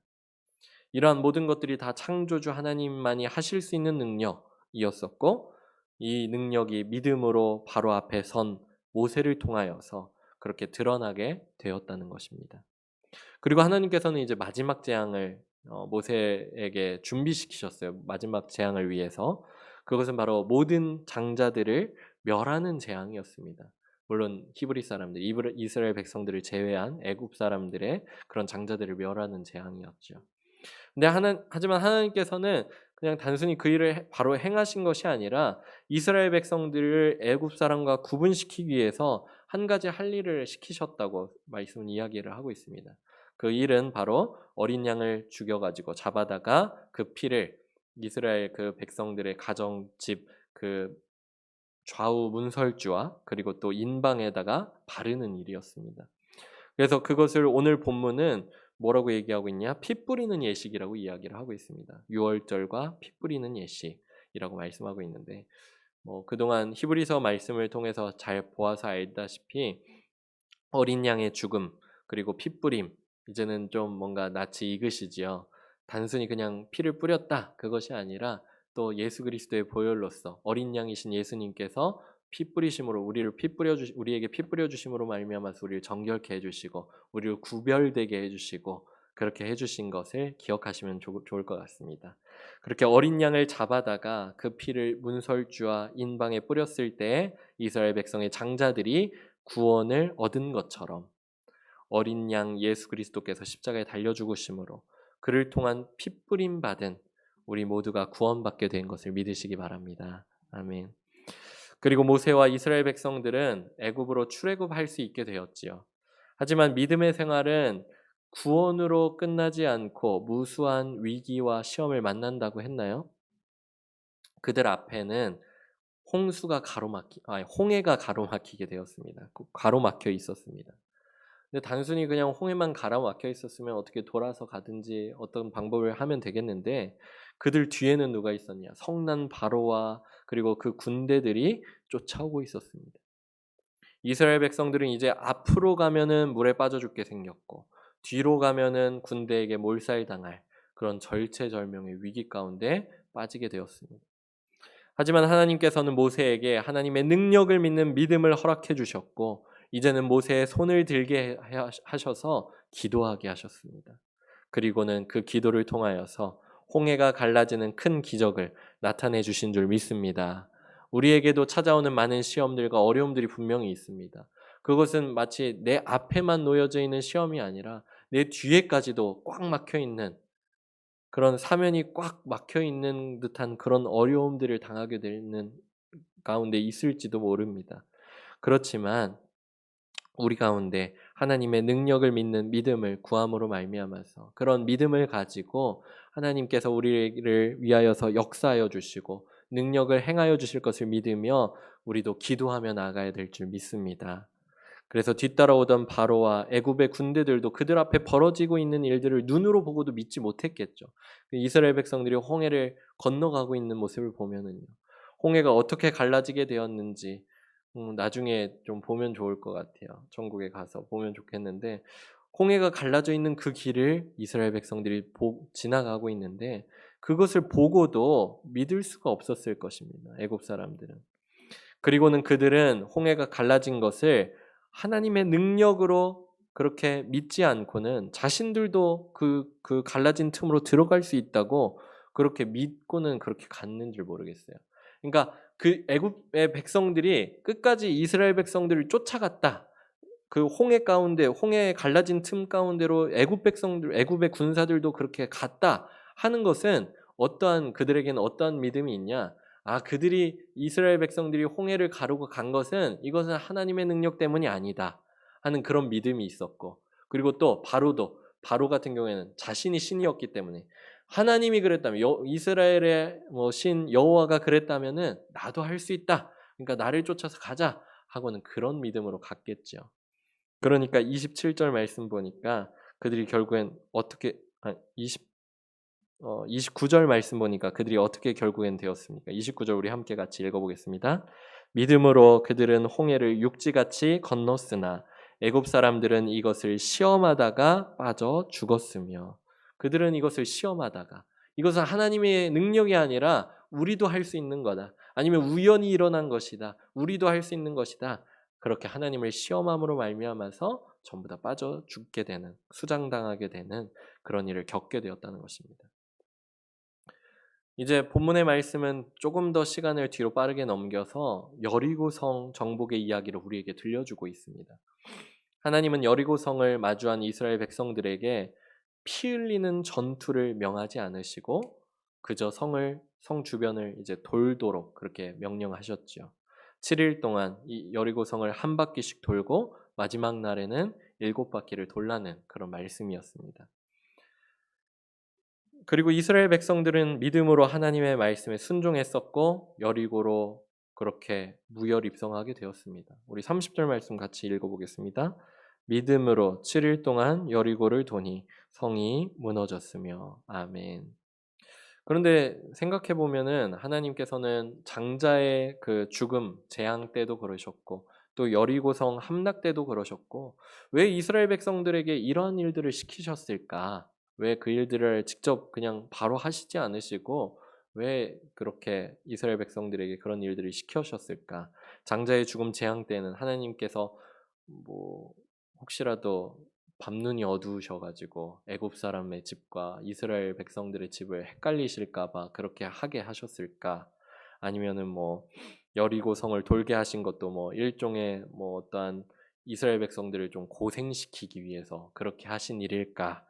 이러한 모든 것들이 다 창조주 하나님만이 하실 수 있는 능력이었었고 이 능력이 믿음으로 바로 앞에 선 모세를 통하여서 그렇게 드러나게 되었다는 것입니다. 그리고 하나님께서는 이제 마지막 재앙을 모세에게 준비시키셨어요. 마지막 재앙을 위해서. 그것은 바로 모든 장자들을 멸하는 재앙이었습니다. 물론 히브리 사람들, 이스라엘 백성들을 제외한 애굽 사람들의 그런 장자들을 멸하는 재앙이었죠. 근데 하지만 하나님께서는 그냥 단순히 그 일을 바로 행하신 것이 아니라 이스라엘 백성들을 애굽 사람과 구분시키기 위해서 한 가지 할 일을 시키셨다고 말씀은 이야기를 하고 있습니다. 그 일은 바로 어린 양을 죽여가지고 잡아다가 그 피를 이스라엘 그 백성들의 가정집 그 좌우 문설주와 그리고 또 인방에다가 바르는 일이었습니다. 그래서 그것을 오늘 본문은 뭐라고 얘기하고 있냐? 피 뿌리는 예식이라고 이야기를 하고 있습니다. 유월절과 피 뿌리는 예식이라고 말씀하고 있는데 그동안 히브리서 말씀을 통해서 잘 보아서 알다시피 어린 양의 죽음 그리고 피 뿌림 이제는 좀 뭔가 낯이 익으시지요. 단순히 그냥 피를 뿌렸다 그것이 아니라 또 예수 그리스도의 보혈로서 어린 양이신 예수님께서 피 뿌리심으로 우리에게 피 뿌려 주심으로 말미암아서 우리를 정결케 해 주시고 우리를 구별되게 해 주시고 그렇게 해 주신 것을 기억하시면 좋을 것 같습니다. 그렇게 어린 양을 잡아다가 그 피를 문설주와 인방에 뿌렸을 때 이스라엘 백성의 장자들이 구원을 얻은 것처럼 어린 양 예수 그리스도께서 십자가에 달려 죽으심으로 그를 통한 피뿌림 받은 우리 모두가 구원받게 된 것을 믿으시기 바랍니다. 아멘. 그리고 모세와 이스라엘 백성들은 애굽으로 출애굽할 수 있게 되었지요. 하지만 믿음의 생활은 구원으로 끝나지 않고 무수한 위기와 시험을 만난다고 했나요? 그들 앞에는 홍해가 가로막히게 되었습니다. 가로막혀 있었습니다. 근데 단순히 그냥 홍해만 가로막혀 있었으면 어떻게 돌아서 가든지 어떤 방법을 하면 되겠는데 그들 뒤에는 누가 있었냐? 성난 바로와 그리고 그 군대들이 쫓아오고 있었습니다. 이스라엘 백성들은 이제 앞으로 가면은 물에 빠져 죽게 생겼고 뒤로 가면은 군대에게 몰살당할 그런 절체절명의 위기 가운데 빠지게 되었습니다. 하지만 하나님께서는 모세에게 하나님의 능력을 믿는 믿음을 허락해 주셨고 이제는 모세의 손을 들게 하셔서 기도하게 하셨습니다. 그리고는 그 기도를 통하여서 홍해가 갈라지는 큰 기적을 나타내 주신 줄 믿습니다. 우리에게도 찾아오는 많은 시험들과 어려움들이 분명히 있습니다. 그것은 마치 내 앞에만 놓여져 있는 시험이 아니라 내 뒤에까지도 꽉 막혀 있는 그런 사면이 꽉 막혀 있는 듯한 그런 어려움들을 당하게 되는 가운데 있을지도 모릅니다. 그렇지만 우리 가운데 하나님의 능력을 믿는 믿음을 구함으로 말미암아서 그런 믿음을 가지고 하나님께서 우리를 위하여서 역사하여 주시고 능력을 행하여 주실 것을 믿으며 우리도 기도하며 나아가야 될 줄 믿습니다. 그래서 뒤따라오던 바로와 애굽의 군대들도 그들 앞에 벌어지고 있는 일들을 눈으로 보고도 믿지 못했겠죠. 이스라엘 백성들이 홍해를 건너가고 있는 모습을 보면은요. 홍해가 어떻게 갈라지게 되었는지 나중에 좀 보면 좋을 것 같아요. 천국에 가서 보면 좋겠는데 홍해가 갈라져 있는 그 길을 이스라엘 백성들이 지나가고 있는데 그것을 보고도 믿을 수가 없었을 것입니다. 애굽 사람들은. 그리고는 그들은 홍해가 갈라진 것을 하나님의 능력으로 그렇게 믿지 않고는 자신들도 그 갈라진 틈으로 들어갈 수 있다고 그렇게 믿고는 그렇게 갔는 줄 모르겠어요. 그러니까 그 애굽의 백성들이 끝까지 이스라엘 백성들을 쫓아갔다. 그 홍해 가운데 홍해에 갈라진 틈 가운데로 애굽의 군사들도 그렇게 갔다 하는 것은 그들에게는 어떠한 믿음이 있냐? 그들이 이스라엘 백성들이 홍해를 가르고 간 것은 이것은 하나님의 능력 때문이 아니다 하는 그런 믿음이 있었고 그리고 또 바로 같은 경우에는 자신이 신이었기 때문에 하나님이 그랬다면 이스라엘의 신 여호와가 그랬다면은 나도 할 수 있다. 그러니까 나를 쫓아서 가자 하고는 그런 믿음으로 갔겠죠. 그러니까 27절 말씀 보니까 그들이 결국엔 29절 말씀 보니까 그들이 어떻게 결국엔 되었습니까? 29절 우리 함께 같이 읽어보겠습니다. 믿음으로 그들은 홍해를 육지같이 건넜으나 애굽 사람들은 이것을 시험하다가 빠져 죽었으며 그들은 이것을 시험하다가 이것은 하나님의 능력이 아니라 우리도 할 수 있는 거다. 아니면 우연히 일어난 것이다. 우리도 할 수 있는 것이다. 그렇게 하나님을 시험함으로 말미암아서 전부 다 빠져 죽게 되는 수장당하게 되는 그런 일을 겪게 되었다는 것입니다. 이제 본문의 말씀은 조금 더 시간을 뒤로 빠르게 넘겨서 여리고성 정복의 이야기를 우리에게 들려주고 있습니다. 하나님은 여리고성을 마주한 이스라엘 백성들에게 피 흘리는 전투를 명하지 않으시고 그저 성 주변을 이제 돌도록 그렇게 명령하셨죠. 7일 동안 이 여리고성을 한 바퀴씩 돌고 마지막 날에는 7바퀴를 돌라는 그런 말씀이었습니다. 그리고 이스라엘 백성들은 믿음으로 하나님의 말씀에 순종했었고 여리고로 그렇게 무혈입성하게 되었습니다. 우리 30절 말씀 같이 읽어보겠습니다. 믿음으로 7일 동안 여리고를 도니 성이 무너졌으며 아멘. 그런데 생각해 보면은 하나님께서는 장자의 그 죽음, 재앙 때도 그러셨고 또 여리고성 함락 때도 그러셨고 왜 이스라엘 백성들에게 이러한 일들을 시키셨을까? 왜 그 일들을 직접 그냥 바로 하시지 않으시고 왜 그렇게 이스라엘 백성들에게 그런 일들을 시키셨을까? 장자의 죽음 재앙 때는 하나님께서 뭐 혹시라도 밤눈이 어두우셔가지고 애굽 사람의 집과 이스라엘 백성들의 집을 헷갈리실까봐 그렇게 하게 하셨을까? 아니면은 뭐 여리고 성을 돌게 하신 것도 뭐 일종의 뭐 어떠한 이스라엘 백성들을 좀 고생시키기 위해서 그렇게 하신 일일까?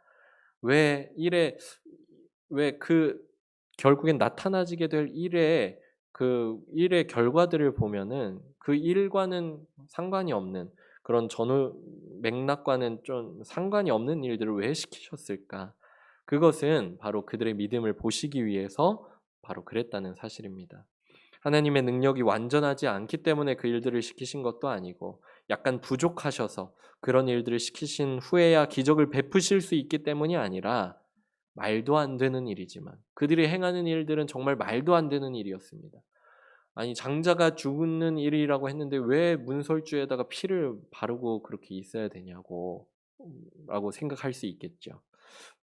왜 일에 왜 그 결국엔 나타나지게 될 일의 그 일의 결과들을 보면은 그 일과는 상관이 없는 그런 전후 맥락과는 좀 상관이 없는 일들을 왜 시키셨을까? 그것은 바로 그들의 믿음을 보시기 위해서 바로 그랬다는 사실입니다. 하나님의 능력이 완전하지 않기 때문에 그 일들을 시키신 것도 아니고 약간 부족하셔서 그런 일들을 시키신 후에야 기적을 베푸실 수 있기 때문이 아니라 말도 안 되는 일이지만 그들이 행하는 일들은 정말 말도 안 되는 일이었습니다. 아니 장자가 죽는 일이라고 했는데 왜 문설주에다가 피를 바르고 그렇게 있어야 되냐고 라고 생각할 수 있겠죠.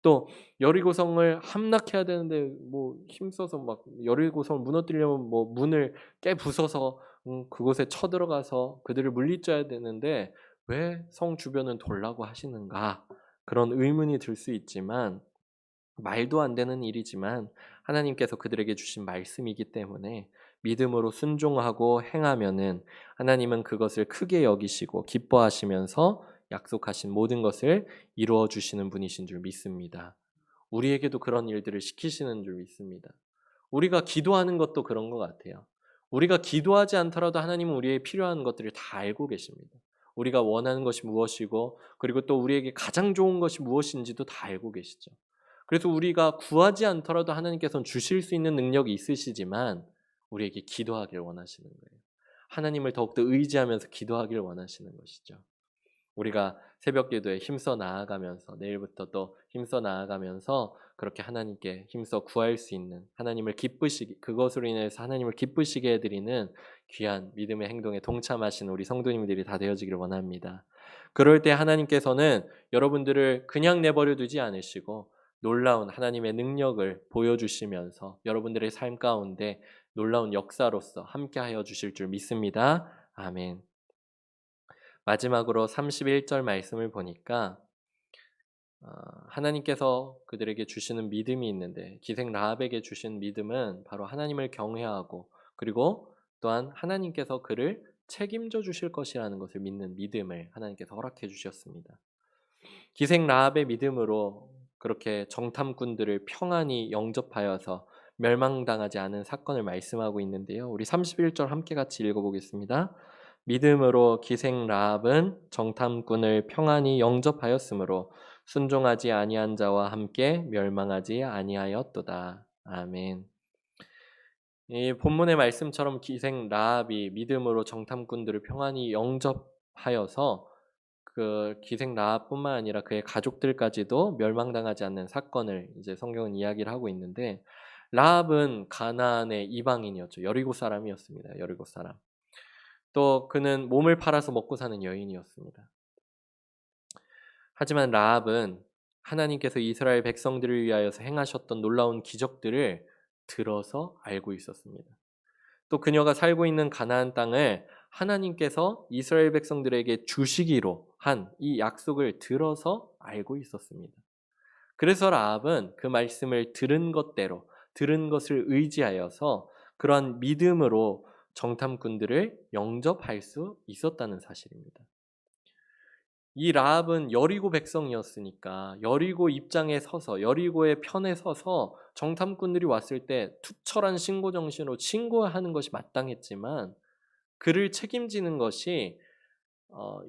또 여리고성을 함락해야 되는데 뭐 힘써서 막 여리고성을 무너뜨리려면 뭐 문을 깨부숴서 그곳에 쳐들어가서 그들을 물리쳐야 되는데 왜 성 주변은 돌라고 하시는가? 그런 의문이 들 수 있지만 말도 안 되는 일이지만 하나님께서 그들에게 주신 말씀이기 때문에 믿음으로 순종하고 행하면은 하나님은 그것을 크게 여기시고 기뻐하시면서 약속하신 모든 것을 이루어 주시는 분이신 줄 믿습니다. 우리에게도 그런 일들을 시키시는 줄 믿습니다. 우리가 기도하는 것도 그런 것 같아요. 우리가 기도하지 않더라도 하나님은 우리의 필요한 것들을 다 알고 계십니다. 우리가 원하는 것이 무엇이고 그리고 또 우리에게 가장 좋은 것이 무엇인지도 다 알고 계시죠. 그래서 우리가 구하지 않더라도 하나님께서는 주실 수 있는 능력이 있으시지만 우리에게 기도하길 원하시는 거예요. 하나님을 더욱더 의지하면서 기도하길 원하시는 것이죠. 우리가 새벽 기도에 힘써 나아가면서 내일부터 또 힘써 나아가면서 그렇게 하나님께 힘써 구할 수 있는 하나님을 기쁘시게 그것으로 인해서 하나님을 기쁘시게 해드리는 귀한 믿음의 행동에 동참하시는 우리 성도님들이 다 되어지기를 원합니다. 그럴 때 하나님께서는 여러분들을 그냥 내버려 두지 않으시고 놀라운 하나님의 능력을 보여주시면서 여러분들의 삶 가운데 놀라운 역사로서 함께하여 주실 줄 믿습니다. 아멘. 마지막으로 31절 말씀을 보니까 하나님께서 그들에게 주시는 믿음이 있는데 기생 라합에게 주신 믿음은 바로 하나님을 경외하고 그리고 또한 하나님께서 그를 책임져 주실 것이라는 것을 믿는 믿음을 하나님께서 허락해 주셨습니다. 기생 라합의 믿음으로 그렇게 정탐꾼들을 평안히 영접하여서 멸망당하지 않은 사건을 말씀하고 있는데요. 우리 31절 함께 같이 읽어보겠습니다. 믿음으로 기생 라합은 정탐꾼을 평안히 영접하였으므로 순종하지 아니한 자와 함께 멸망하지 아니하였도다. 아멘. 이 본문의 말씀처럼 기생 라합이 믿음으로 정탐꾼들을 평안히 영접하여서 그 기생 라합뿐만 아니라 그의 가족들까지도 멸망당하지 않는 사건을 이제 성경은 이야기를 하고 있는데 라합은 가나안의 이방인이었죠. 여리고 사람이었습니다. 여리고 사람. 또 그는 몸을 팔아서 먹고 사는 여인이었습니다. 하지만 라합은 하나님께서 이스라엘 백성들을 위하여서 행하셨던 놀라운 기적들을 들어서 알고 있었습니다. 또 그녀가 살고 있는 가나안 땅을 하나님께서 이스라엘 백성들에게 주시기로 한 이 약속을 들어서 알고 있었습니다. 그래서 라합은 그 말씀을 들은 것대로 들은 것을 의지하여서 그러한 믿음으로 정탐꾼들을 영접할 수 있었다는 사실입니다. 이 라합은 여리고 백성이었으니까 여리고 입장에 서서 여리고의 편에 서서 정탐꾼들이 왔을 때 투철한 신고 정신으로 신고하는 것이 마땅했지만 그를 책임지는 것이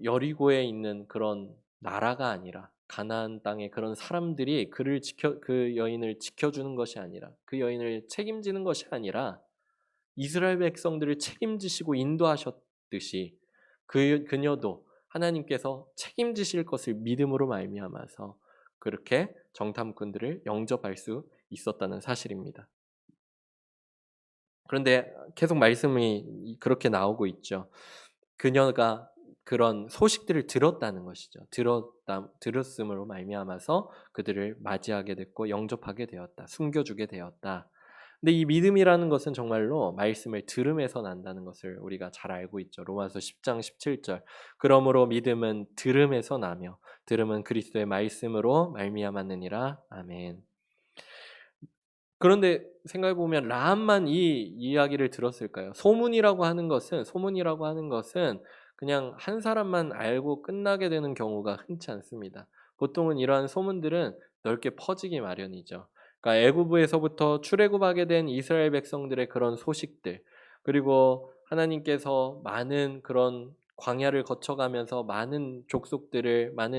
여리고에 있는 그런 나라가 아니라 가나안 땅의 그런 사람들이 그 여인을 지켜주는 것이 아니라 그 여인을 책임지는 것이 아니라 이스라엘 백성들을 책임지시고 인도하셨듯이 그녀도 하나님께서 책임지실 것을 믿음으로 말미암아서 그렇게 정탐꾼들을 영접할 수 있었다는 사실입니다. 그런데 계속 말씀이 그렇게 나오고 있죠. 그녀가 그런 소식들을 들었다는 것이죠. 들었음으로 말미암아서 그들을 맞이하게 됐고 영접하게 되었다. 숨겨주게 되었다. 근데 이 믿음이라는 것은 정말로 말씀을 들음에서 난다는 것을 우리가 잘 알고 있죠. 로마서 10장 17절. 그러므로 믿음은 들음에서 나며 들음은 그리스도의 말씀으로 말미암았느니라. 아멘. 그런데 생각해 보면 라합만 이 이야기를 들었을까요? 소문이라고 하는 것은 그냥 한 사람만 알고 끝나게 되는 경우가 흔치 않습니다. 보통은 이러한 소문들은 넓게 퍼지기 마련이죠. 그러니까 애굽에서부터 출애굽하게 된 이스라엘 백성들의 그런 소식들, 그리고 하나님께서 많은 그런 광야를 거쳐가면서 많은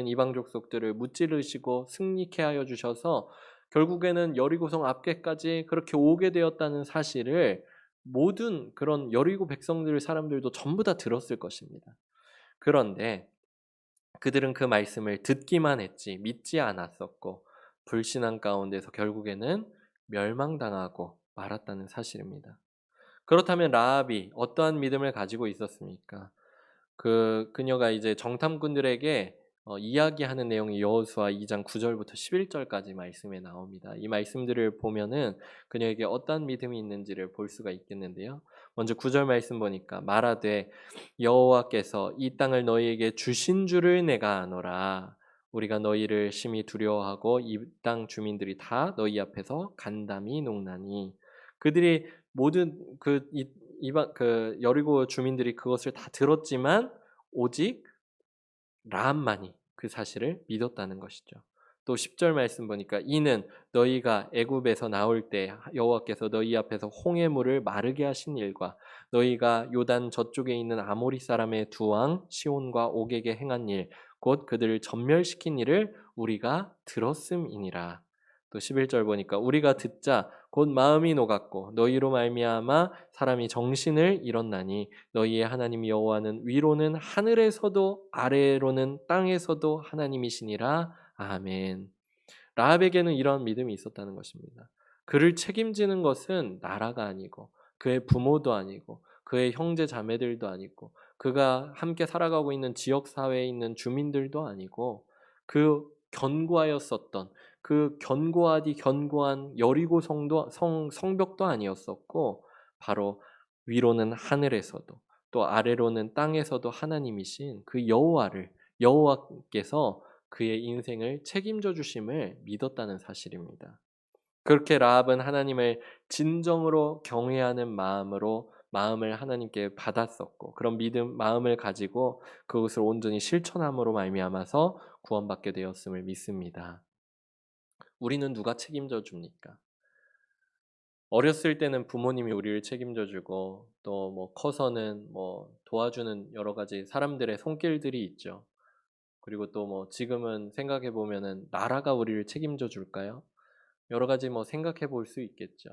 이방 족속들을 무찌르시고 승리케 하여 주셔서 결국에는 여리고성 앞에까지 그렇게 오게 되었다는 사실을 모든 그런 여리고 백성들 사람들도 전부 다 들었을 것입니다. 그런데 그들은 그 말씀을 듣기만 했지 믿지 않았었고 불신앙 가운데서 결국에는 멸망당하고 말았다는 사실입니다. 그렇다면 라합이 어떠한 믿음을 가지고 있었습니까? 그녀가 이제 정탐꾼들에게 이야기하는 내용이 여호수아 2장 9절부터 11절까지 말씀에 나옵니다. 이 말씀들을 보면은 그녀에게 어떠한 믿음이 있는지를 볼 수가 있겠는데요. 먼저 9절 말씀 보니까 말하되 여호와께서 이 땅을 너희에게 주신 줄을 내가 아노라. 우리가 너희를 심히 두려워하고 이 땅 주민들이 다 너희 앞에서 간담이 농나니 그들이 모든 여리고 주민들이 그것을 다 들었지만 오직 라합만이 그 사실을 믿었다는 것이죠. 또 10절 말씀 보니까 이는 너희가 애굽에서 나올 때 여호와께서 너희 앞에서 홍해 물을 마르게 하신 일과 너희가 요단 저쪽에 있는 아모리 사람의 두 왕 시온과 옥에게 행한 일 곧 그들을 전멸시킨 일을 우리가 들었음이니라. 또 11절 보니까 우리가 듣자 곧 마음이 녹았고 너희로 말미암아 사람이 정신을 잃었나니 너희의 하나님 여호와는 위로는 하늘에서도 아래로는 땅에서도 하나님이시니라. 아멘. 라합에게는 이런 믿음이 있었다는 것입니다. 그를 책임지는 것은 나라가 아니고 그의 부모도 아니고 그의 형제 자매들도 아니고 그가 함께 살아가고 있는 지역 사회에 있는 주민들도 아니고 그 견고하였었던 그 견고하디 견고한 여리고 성벽도 아니었었고 바로 위로는 하늘에서도 또 아래로는 땅에서도 하나님이신 그 여호와께서 그의 인생을 책임져 주심을 믿었다는 사실입니다. 그렇게 라합은 하나님을 진정으로 경외하는 마음으로 마음을 하나님께 받았었고 그런 마음을 가지고 그것을 온전히 실천함으로 말미암아서 구원받게 되었음을 믿습니다. 우리는 누가 책임져 줍니까? 어렸을 때는 부모님이 우리를 책임져 주고 또 뭐 커서는 뭐 도와주는 여러 가지 사람들의 손길들이 있죠. 그리고 또 뭐 지금은 생각해 보면은 나라가 우리를 책임져 줄까요? 여러 가지 뭐 생각해 볼 수 있겠죠.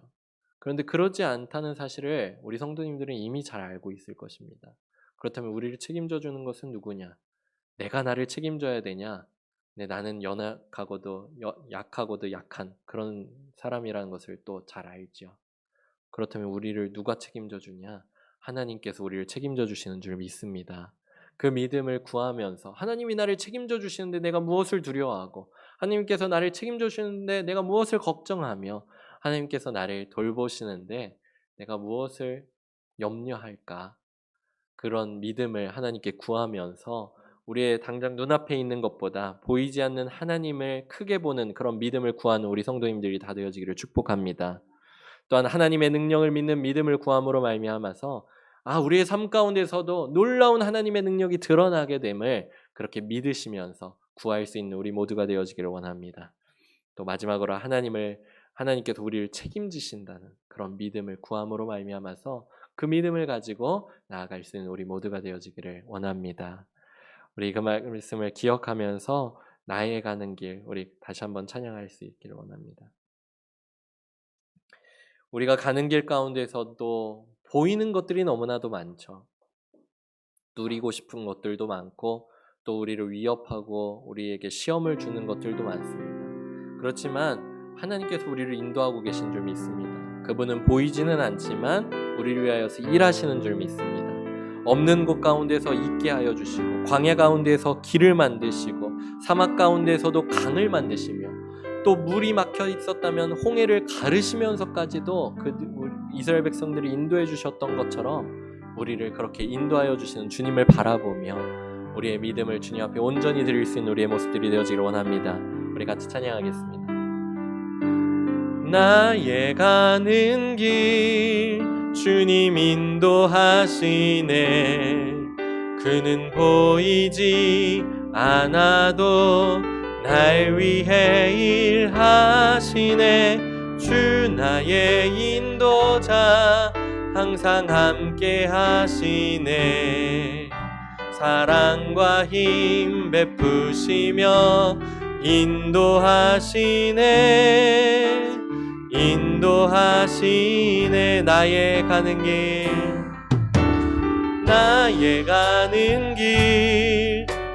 그런데 그러지 않다는 사실을 우리 성도님들은 이미 잘 알고 있을 것입니다. 그렇다면 우리를 책임져 주는 것은 누구냐? 내가 나를 책임져야 되냐? 네, 나는 약하고도 약한 그런 사람이라는 것을 또 잘 알죠. 그렇다면 우리를 누가 책임져 주냐? 하나님께서 우리를 책임져 주시는 줄 믿습니다. 그 믿음을 구하면서 하나님이 나를 책임져 주시는데 내가 무엇을 두려워하고, 하나님께서 나를 책임져 주시는데 내가 무엇을 걱정하며, 하나님께서 나를 돌보시는데 내가 무엇을 염려할까? 그런 믿음을 하나님께 구하면서 우리의 당장 눈앞에 있는 것보다 보이지 않는 하나님을 크게 보는 그런 믿음을 구하는 우리 성도님들이 다 되어지기를 축복합니다. 또한 하나님의 능력을 믿는 믿음을 구함으로 말미암아서 우리의 삶 가운데서도 놀라운 하나님의 능력이 드러나게 됨을 그렇게 믿으시면서 구할 수 있는 우리 모두가 되어지기를 원합니다. 또 마지막으로 하나님께서 우리를 책임지신다는 그런 믿음을 구함으로 말미암아서 그 믿음을 가지고 나아갈 수 있는 우리 모두가 되어지기를 원합니다. 우리 그 말씀을 기억하면서 나의 가는 길, 우리 다시 한번 찬양할 수 있기를 원합니다. 우리가 가는 길 가운데서도 보이는 것들이 너무나도 많죠. 누리고 싶은 것들도 많고, 또 우리를 위협하고 우리에게 시험을 주는 것들도 많습니다. 그렇지만 하나님께서 우리를 인도하고 계신 줄 믿습니다. 그분은 보이지는 않지만 우리를 위하여서 일하시는 줄 믿습니다. 없는 곳 가운데서 있게 하여 주시고, 광야 가운데서 길을 만드시고, 사막 가운데서도 강을 만드시며, 또 물이 막혀 있었다면 홍해를 가르시면서까지도 이스라엘 백성들이 인도해 주셨던 것처럼 우리를 그렇게 인도하여 주시는 주님을 바라보며 우리의 믿음을 주님 앞에 온전히 드릴 수 있는 우리의 모습들이 되어지기를 원합니다. 우리 같이 찬양하겠습니다. 나의 가는 길 주님 인도하시네. 그는 보이지 않아도 날 위해 일하시네. 주 나의 인도자 항상 함께 하시네. 사랑과 힘 베푸시며 인도하시네. 인도하시네. 나의 가는 길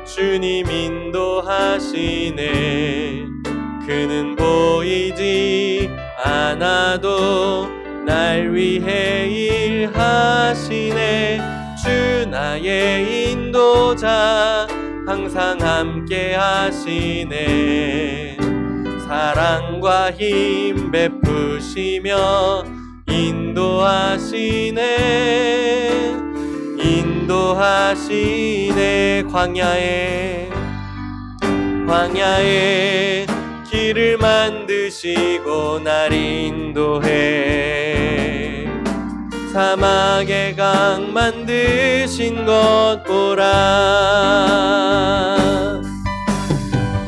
주님 인도하시네. 그는 보이지 않아도 날 위해 일하시네. 주 나의 인도자 항상 함께 하시네. 사랑과 힘 베푸시며 인도하시네. 인도하시네. 광야에 길을 만드시고 날 인도해. 사막에 강 만드신 것 보라.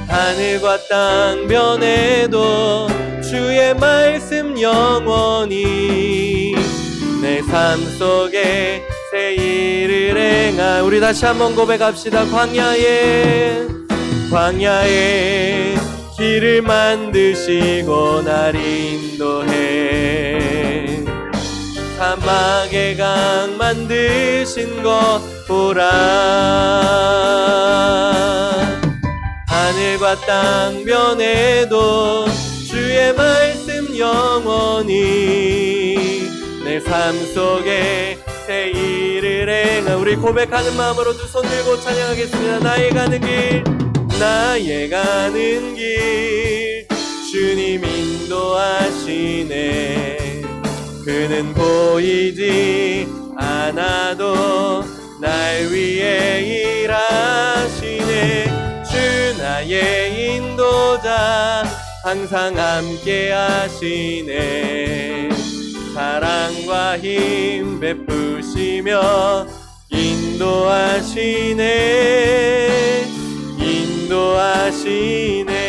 하늘과 땅 변해도 주의 말씀 영원히 내 삶 속에 새 일을 행하. 우리 다시 한번 고백합시다. 광야에 길을 만드시고 날 인도해. 사막에 강 만드신 것 보라. 하늘과 땅 변해도 주의 말씀 영원히 내 삶 속에 새 일을 행하. 우리 고백하는 마음으로 두 손 들고 찬양하겠습니다. 나의 가는 길 주님 인도하시네. 그는 보이지 않아도 날 위해 일하시네. 주 나의 인도자 항상 함께 하시네. 사랑과 힘 베푸시며 인도하시네.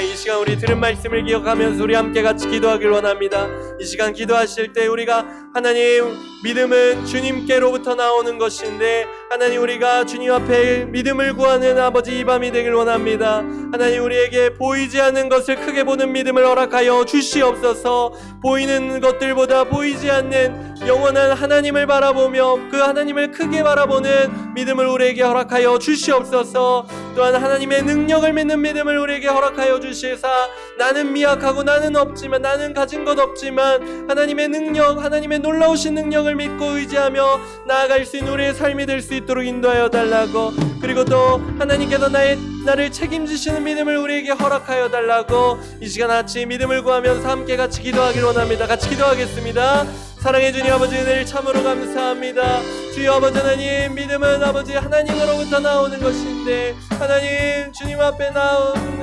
이 시간 우리 들은 말씀을 기억하면서 우리 함께 같이 기도하길 원합니다. 이 시간 기도하실 때 우리가 하나님, 믿음은 주님께로부터 나오는 것인데 하나님, 우리가 주님 앞에 믿음을 구하는 아버지 이 밤이 되길 원합니다. 하나님, 우리에게 보이지 않는 것을 크게 보는 믿음을 허락하여 주시옵소서. 보이는 것들보다 보이지 않는 영원한 하나님을 바라보며 그 하나님을 크게 바라보는 믿음을 우리에게 허락하여 주시옵소서. 또한 하나님의 능력을 믿는 믿음을 우리에게 허락하여 주시사 나는 미약하고 나는 없지만, 나는 가진 것 없지만 귀한 하나님의 능력, 하나님의 놀라우신 능력을 믿고 의지하며 나아갈 수 있는 우리의 삶이 될 수 있도록 인도하여 달라고, 그리고 또 하나님께서 나를 책임지시는 믿음을 우리에게 허락하여 달라고 이 시간 아침 믿음을 구하면서 함께 같이 기도하기를 원합니다. 같이 기도하겠습니다. 사랑해 주님 아버지, 은혜를 참으로 감사합니다. 주여 아버지 하나님, 믿음은 아버지 하나님으로부터 나오는 것인데, 하나님 주님 앞에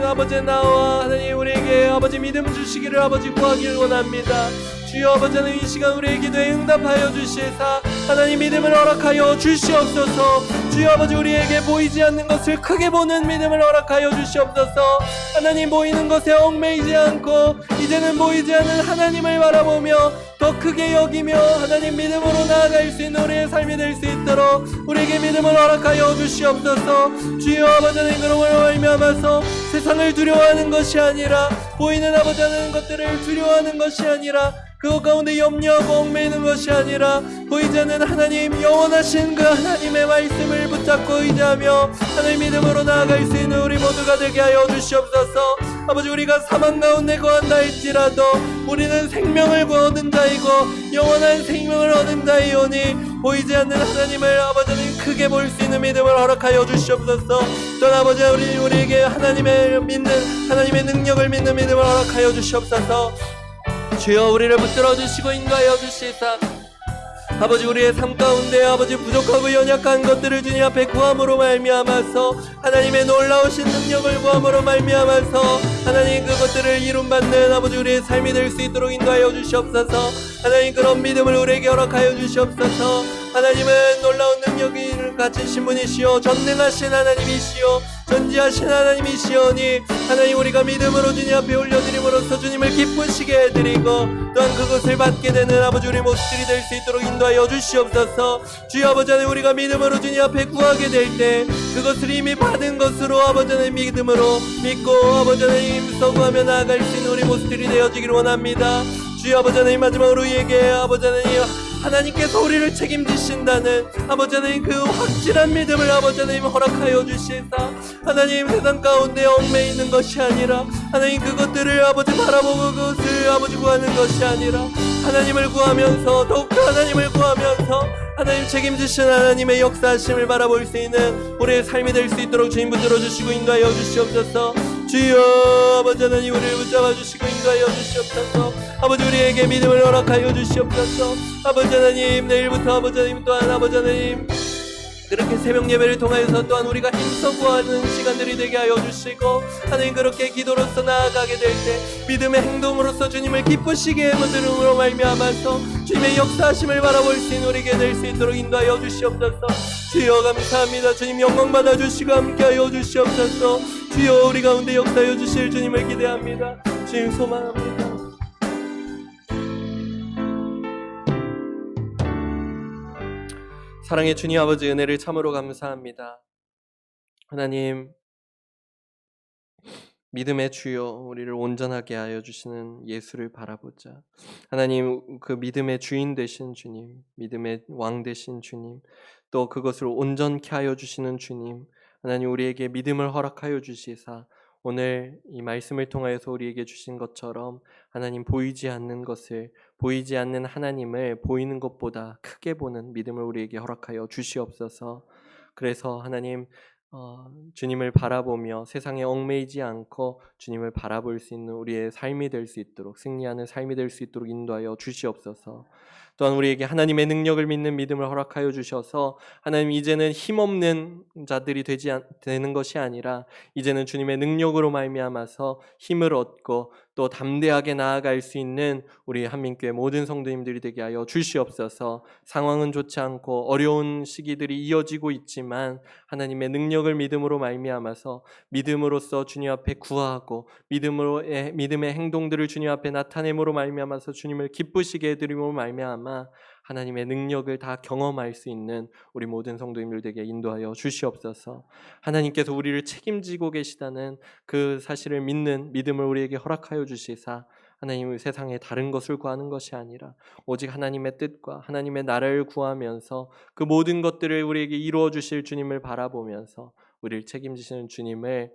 아버지 나와 하나님 우리에게 아버지 믿음 주시기를 아버지 구하기를 원합니다. 주여 아버지 하나님, 이 시간 우리의 기도에 응답하여 주시사 하나님 믿음을 허락하여 주시옵소서. 주여 아버지, 우리에게 보이지 않는 것을 크게 보는 믿음을 허락하여 주시옵소서. 하나님 보이는 것에 얽매이지 않고 이제는 보이지 않는 하나님을 바라보며 더 크게 여기며 하나님 믿음으로 나아갈 수 있는 우리의 삶이 될 수 있도록 우리에게 믿음을 허락하여 주시옵소서. 주여 아버지 하나님, 그러므로 말미암아서 세상을 두려워하는 것이 아니라, 보이는 아버지 하는 것들을 두려워하는 것이 아니라, 그것 가운데 염려하고 얽매이는 것이 아니라, 보이지 않는 하나님, 영원하신 그 하나님의 말씀을 붙잡고 의지하며 하나님 믿음으로 나아갈 수 있는 우리 모두가 되게 하여 주시옵소서. 아버지, 우리가 사망 가운데 거한다 할지라도 우리는 생명을 얻은 자이고 영원한 생명을 얻은 자이오니, 보이지 않는 하나님을 아버지 하나님 크게 볼 수 있는 믿음을 허락하여 주시옵소서. 또한 아버지 우리에게 하나님의 능력을 믿는 믿음을 허락하여 주시옵소서. 주여 우리를 붙들어 주시고 인도하여 주시사 아버지, 우리의 삶 가운데 아버지 부족하고 연약한 것들을 주님 앞에 구함으로 말미암아서 하나님의 놀라우신 능력을 구함으로 말미암아서 하나님 그것들을 이룸받는 아버지 우리의 삶이 될 수 있도록 인도하여 주시옵소서. 하나님 그런 믿음을 우리에게 허락하여 주시옵소서. 하나님은 놀라운 능력을 가지신 분이시오, 전능하신 하나님이시오, 전지하신 하나님이시오니, 하나님 우리가 믿음으로 주님 앞에 올려드림으로써 주님을 기쁘시게 해드리고 또한 그것을 받게 되는 아버지 우리 모습들이 될 수 있도록 인도하여 주시옵소서. 주여 아버지 하나님, 우리가 믿음으로 주님 앞에 구하게 될 때 그것을 이미 받은 것으로 아버지 하나님 믿음으로 믿고 아버지 하나님 서구하며 나아갈 수 있는 우리 모습들이 되어지기를 원합니다. 주여 아버지 하나님, 마지막으로 우리에게 아버지 하나님 하나님께서 우리를 책임지신다는 아버지 하나님 그 확실한 믿음을 아버지 하나님 허락하여 주시사 하나님 세상 가운데 얽매이는 것이 아니라, 하나님 그것들을 아버지 바라보고 그것을 아버지 구하는 것이 아니라, 하나님을 구하면서 더욱더 하나님을 구하면서 하나님 책임지신 하나님의 역사하심을 바라볼 수 있는 우리의 삶이 될 수 있도록 주님 붙들어 주시고 인도하여 주시옵소서. 주여 아버지 하나님, 우리를 붙잡아 주시고 인도하여 주시옵소서. 아버지 우리에게 믿음을 허락하여 주시옵소서. 아버지 하나님, 내일부터 아버지 하나님 또한 아버지 하나님 그렇게 새벽 예배를 통해서 또한 우리가 힘써 구하는 시간들이 되게 하여 주시고, 하나님 그렇게 기도로서 나아가게 될 때 믿음의 행동으로서 주님을 기쁘시게 만들음으로 말미암아서 주님의 역사하심을 바라볼 수 있는 우리에게 될 수 있도록 인도하여 주시옵소서. 주여 감사합니다. 주님 영광 받아주시고 함께하여 주시옵소서. 주여 우리 가운데 역사하여 주실 주님을 기대합니다. 주님 소망합니다. 사랑의 주님 아버지, 은혜를 참으로 감사합니다. 하나님 믿음의 주여, 우리를 온전하게 하여 주시는 예수를 바라보자. 하나님 그 믿음의 주인 되신 주님, 믿음의 왕 되신 주님, 또 그것을 온전케 하여 주시는 주님, 하나님 우리에게 믿음을 허락하여 주시사 오늘 이 말씀을 통하여서 우리에게 주신 것처럼 하나님 보이지 않는 것을, 보이지 않는 하나님을 보이는 것보다 크게 보는 믿음을 우리에게 허락하여 주시옵소서. 그래서 하나님 주님을 바라보며 세상에 얽매이지 않고 주님을 바라볼 수 있는 우리의 삶이 될 수 있도록, 승리하는 삶이 될 수 있도록 인도하여 주시옵소서. 또한 우리에게 하나님의 능력을 믿는 믿음을 허락하여 주셔서 하나님 이제는 힘없는 자들이 되는 것이 아니라 이제는 주님의 능력으로 말미암아서 힘을 얻고 또 담대하게 나아갈 수 있는 우리 한민교회 모든 성도님들이 되게 하여 주시옵소서. 상황은 좋지 않고 어려운 시기들이 이어지고 있지만 하나님의 능력을 믿음으로 말미암아서 믿음으로써 주님 앞에 구하고 믿음의 행동들을 주님 앞에 나타냄으로 말미암아서 주님을 기쁘시게 해드림으로 말미암아 하나님의 능력을 다 경험할 수 있는 우리 모든 성도님들 되게 인도하여 주시옵소서. 하나님께서 우리를 책임지고 계시다는 그 사실을 믿는 믿음을 우리에게 허락하여 주시사 하나님의 세상에 다른 것을 구하는 것이 아니라 오직 하나님의 뜻과 하나님의 나라를 구하면서 그 모든 것들을 우리에게 이루어 주실 주님을 바라보면서 우리를 책임지시는 주님을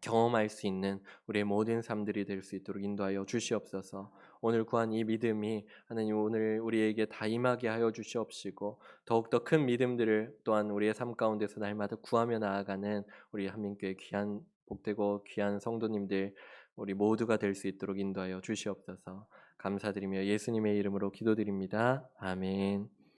경험할 수 있는 우리의 모든 삶들이 될 수 있도록 인도하여 주시옵소서. 오늘 구한 이 믿음이 하나님 오늘 우리에게 다 임하게 하여 주시옵시고 더욱더 큰 믿음들을 또한 우리의 삶 가운데서 날마다 구하며 나아가는 우리 한민교회 귀한 복되고 귀한 성도님들 우리 모두가 될 수 있도록 인도하여 주시옵소서. 감사드리며 예수님의 이름으로 기도드립니다. 아멘.